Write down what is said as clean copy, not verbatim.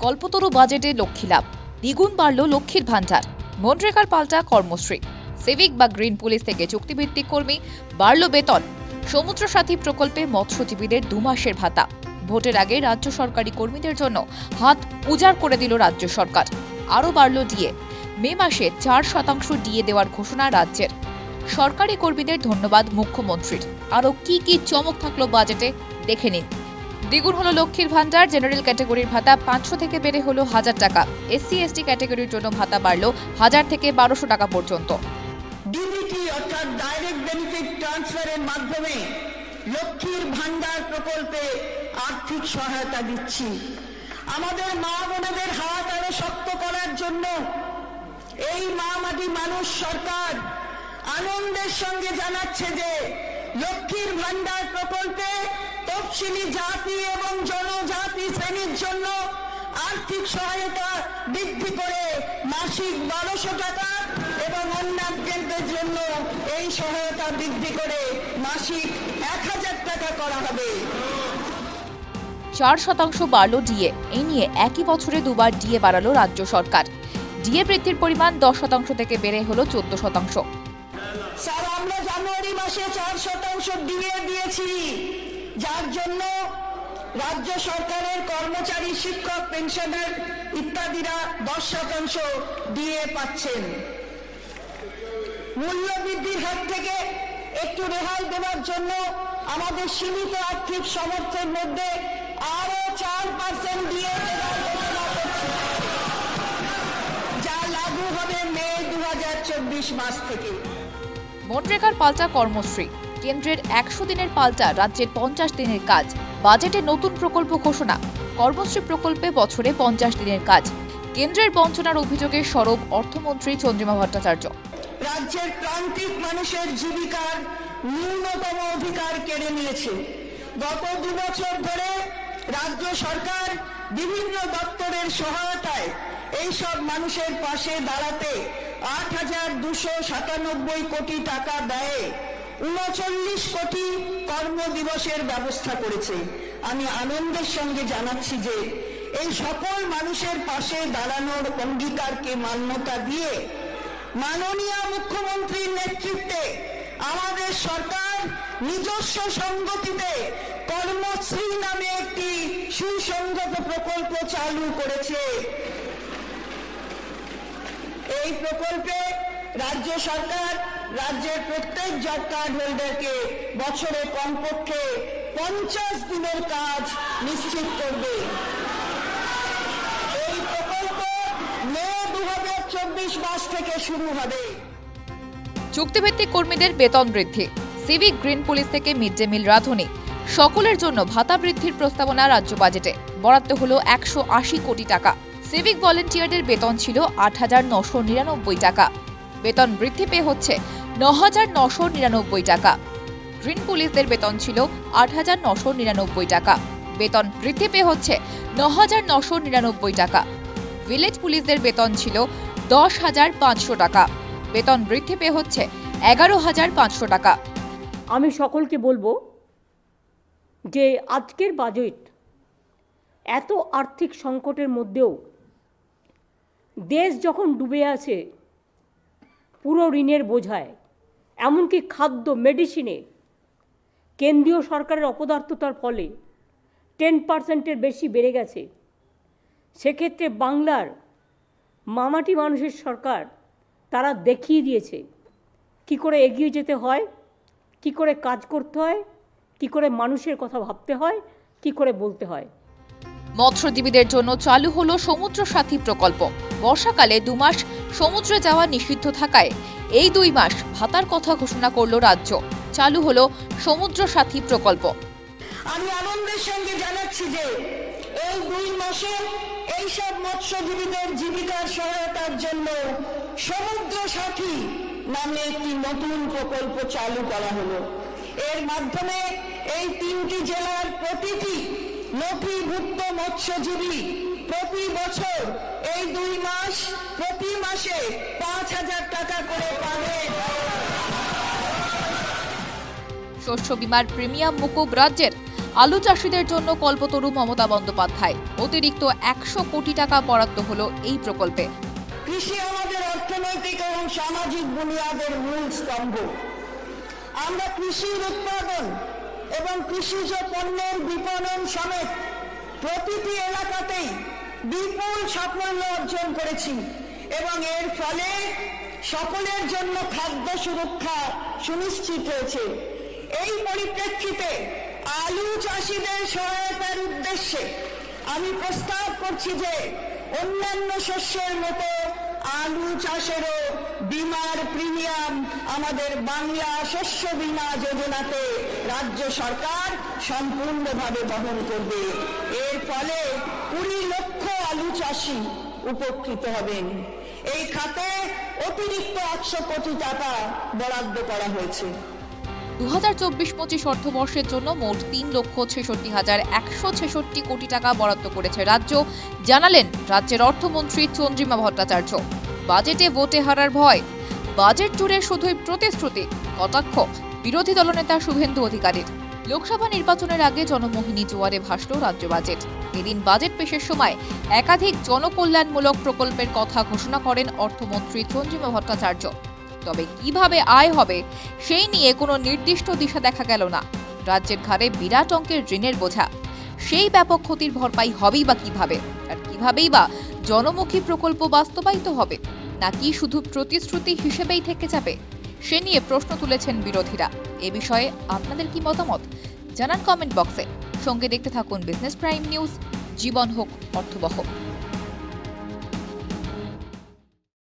কল্পতরু বাজেটে লক্ষ্মী লাভ, দ্বিগুণ বাড়ল লক্ষ্মীর ভান্ডার, মনরেগার পাল্টা কর্মশ্রী, সিভিক বা গ্রিন পুলিশ থেকে চুক্তিভিত্তিক কর্মী, বাড়ল বেতন, সমুদ্র সাথী প্রকল্পে মৎস্যজীবীদের 2 মাসের ভাতা। ভোটের আগে রাজ্য সরকারি কর্মীদের জন্য হাত উজাড় করে দিল রাজ্য সরকার। আরও বাড়ল ডিএ, মে মাসে 4% ডিএ দেওয়ার ঘোষণা রাজ্যের। সরকারি কর্মীদের ধন্যবাদ মুখ্যমন্ত্রীর। আরও কি কি চমক থাকলো বাজেটে দেখে নিন। দ্বিগুণ হলো লক্ষ্মীর ভান্ডার, জেনারেল ক্যাটাগরির ভাতা 500 থেকে বেড়ে হলো 1000 টাকা। এসসি এসটি ক্যাটাগরির জন্য ভাতা বাড়ল 1000 থেকে 1200 টাকা পর্যন্ত। ডিবিটি অর্থাৎ ডাইরেক্ট বেনিফিট ট্রান্সফারের মাধ্যমে লক্ষ্মীর ভান্ডার প্রকল্পে আর্থিক সহায়তা দিচ্ছি। আমাদের মা বোনেদের হাত আরো শক্ত করার জন্য এই মা মাটি মানুষ সরকার আনন্দের সঙ্গে জানাচ্ছে যে লক্ষ্মীর ভান্ডার প্রকল্পে তফসিলি জাতি এবং জনজাতি শ্রেণীর জন্য আর্থিক সহায়তা বৃদ্ধি করে মাসিক 1200 টাকা এবং অন্যান্যদের জন্য এই সহায়তা বৃদ্ধি করে মাসিক 1000 টাকা করা হবে। 4% বাড়ল ডিএ। এই নিয়ে একই বছরে 2 বার ডিএ বাড়ালো রাজ্য সরকার। ডিএ বৃদ্ধির পরিমাণ 10% থেকে বেড়ে হলো 14%। স্যার, আমরা জানুয়ারি মাসে 4% ডিএ দিয়েছি, যার জন্য রাজ্য সরকারের কর্মচারী, শিক্ষক, পেনশনার ইত্যাদিরা 10% ডিএ পাচ্ছেন। মূল্য বৃদ্ধির হাত থেকে একটু রেহাই দেওয়ার জন্য আমাদের সীমিত আর্থিক সামর্থ্যের মধ্যে আরো 4% ডিএ দেওয়ার ঘোষণা করছি, যা লাগু হবে মে 2024 মাস থেকে। মনরেগার পাল্টা কর্মশ্রী, কেন্দ্রের 100 দিনের পাল্টা রাজ্যের 50 দিনের কাজ। বাজেটে নতুন প্রকল্প ঘোষণা, কর্মশ্রী প্রকল্পে বছরে 50 দিনের কাজ। কেন্দ্রের বঞ্চনার অভিযোগে সরব অর্থমন্ত্রী চন্দ্রিমা ভট্টাচার্য। রাজ্যের প্রান্তিক মানুষের জীবিকার ন্যূনতম অধিকার কেড়ে নিয়েছে। গত 2 বছর ধরে রাজ্য সরকার বিভিন্ন দপ্তরের সহায়তায় এইসব মানুষের পাশে দাঁড়াতে 8,297 কোটি টাকা ব্যয়ে 39 কোটি কর্মদিবসের ব্যবস্থা করেছে। আমি আনন্দের সঙ্গে জানাচ্ছি যে এই সকল মানুষের পাশে দাঁড়ানোর অঙ্গীকারকে মান্যতা দিয়ে মাননীয় মুখ্যমন্ত্রীর নেতৃত্বে আমাদের সরকার নিজস্ব সংগতিতে কর্মশ্রী নামে একটি সুসংগত প্রকল্প চালু করেছে। এই প্রকল্পে রাজ্য সরকার রাজ্যের প্রত্যেক জব কার্ড হোল্ডারকে বছরে কমপক্ষে 50 দিনের কাজ নিশ্চিত করবে। এই প্রকল্প মে 2024 মাস থেকে শুরু হবে। চুক্তিভিত্তিক কর্মীদের বেতন বৃদ্ধি, সিভিক, গ্রিন পুলিশ থেকে মিড ডে মিল রাঁধুনি, সকলের জন্য ভাতা বৃদ্ধির প্রস্তাবনা রাজ্য বাজেটে। বরাদ্দ হলো 180 কোটি টাকা। সিভিক ভলেন্টিয়ারদের বেতন ছিল 8,999 টাকা। বেতন বৃদ্ধি পেয়ে হচ্ছে 9,999 টাকা। গ্রিন পুলিশদের বেতন ছিল 8,999 টাকা। বেতন বৃদ্ধি পেয়ে হচ্ছে 9,999 টাকা। ভিলেজ পুলিশদের বেতন ছিল 10,500 টাকা। বেতন বৃদ্ধি পেয়ে হচ্ছে 11,500 টাকা। আমি সকলকে বলবো যে আজকের বাজেট এত আর্থিক সংকটের মধ্যেও দেশ যখন ডুবে আছে পুরো ঋণের বোঝায়, এমনকি খাদ্য, মেডিসিনে কেন্দ্রীয় সরকারের অপদার্থতার ফলে 10%-এর বেশি বেড়ে গেছে, সেক্ষেত্রে বাংলার মামাটি মানুষের সরকার তারা দেখিয়ে দিয়েছে কি করে এগিয়ে যেতে হয়, কি করে কাজ করতে হয়, কি করে মানুষের কথা ভাবতে হয়, কি করে বলতে হয়। মৎস্যজীবীদের জন্য চালু হলো সমুদ্র সাথী প্রকল্প। বর্ষাকালে 2 মাস সমুদ্রে যাওয়া নিষিদ্ধ থাকায় এই 2 মাস ভাতার কথা ঘোষণা করলো রাজ্য। চালু হলো সমুদ্র সাথী প্রকল্প। আমি আনন্দের সঙ্গে জানাচ্ছি যে এই 2 মাসে এইসব মৎস্যজীবীদের জীবিকার সহায়তার জন্য সমুদ্র সাথী নামে একটি নতুন প্রকল্প চালু করা হলো। এর মাধ্যমে এই 3টি জেলার প্রতিটি নথিভুক্ত মৎস্যজীবী প্রতি বছর এই 2 মাস প্রতি মাসে 5,000 টাকা করে পাবে। শস্য বীমার প্রিমিয়াম মুকুব রাজ্যের। আলু চাষিদের জন্য কল্পতরু মমতা বন্দ্যোপাধ্যায়। অতিরিক্ত 100 কোটি টাকা বরাদ্দ হলো এই প্রকল্পে। কৃষি আমাদের অর্থনৈতিক এবং সামাজিক বুনিয়াদের মূল স্তম্ভ। আমরা কৃষির উৎপাদন এবং কৃষিজ পণ্যের বিপণন সমেত প্রতিটি এলাকাতেই বিপুল সাফল্য অর্জন করেছি এবং এর ফলে সকলের জন্য খাদ্য সুরক্ষা সুনিশ্চিত হয়েছে। এই পরিপ্রেক্ষিতে আলু চাষিদের সহায়তার উদ্দেশ্যে আমি প্রস্তাব করছি যে অন্যান্য শস্যের মতো আলু চাষেরও বীমার প্রিমিয়াম আমাদের বাংলা শস্য বীমা যোজনাতে রাজ্য সরকার সম্পূর্ণভাবে বহন করবে। এর ফলে 20 লক্ষ আলু চাষি উপকৃত হবেন। এই খাতে অতিরিক্ত 100 কোটি টাকা বরাদ্দ করা হয়েছে। 2024-25 অর্থবর্ষের জন্য মোট 3,66,166 কোটি টাকা বরাদ্দ করেছে রাজ্য, জানালেন রাজ্যের অর্থমন্ত্রী চন্দ্রিমা ভট্টাচার্য। বাজেটে ভোটে হারার ভয়, বাজেট জুড়ে শুধুই প্রতিশ্রুতি, কটাক্ষ বিরোধী দলনেতা শুভেন্দু অধিকারীর। লোকসভা নির্বাচনের আগে জনমোহিনী জোয়ারে ভাসল রাজ্য বাজেট। এদিন বাজেট পেশের সময় একাধিক জনকল্যাণমূলক প্রকল্পের কথা ঘোষণা করেন অর্থমন্ত্রী চন্দ্রিমা ভট্টাচার্য। তবে কিভাবে আয় হবে সেই নিয়ে কোনো নির্দিষ্ট দিশা দেখা গেল না। রাজ্যের ঘাড়ে বিরাট অঙ্কের ঋণের বোঝা, সেই ব্যাপক ক্ষতির ভরপাই হবেই বা কিভাবে, আর কিভাবেই বা জনমুখী প্রকল্প বাস্তবায়িত হবে, নাকি শুধু প্রতিশ্রুতি হিসেবেই থেকে যাবে, সে নিয়ে প্রশ্ন তুলেছেন বিরোধীরা। এ বিষয়ে আপনাদের কি মতামত জানান কমেন্ট বক্সে। সঙ্গে দেখতে থাকুন বিজনেস প্রাইম নিউজ। জীবন হোক অর্থবহ।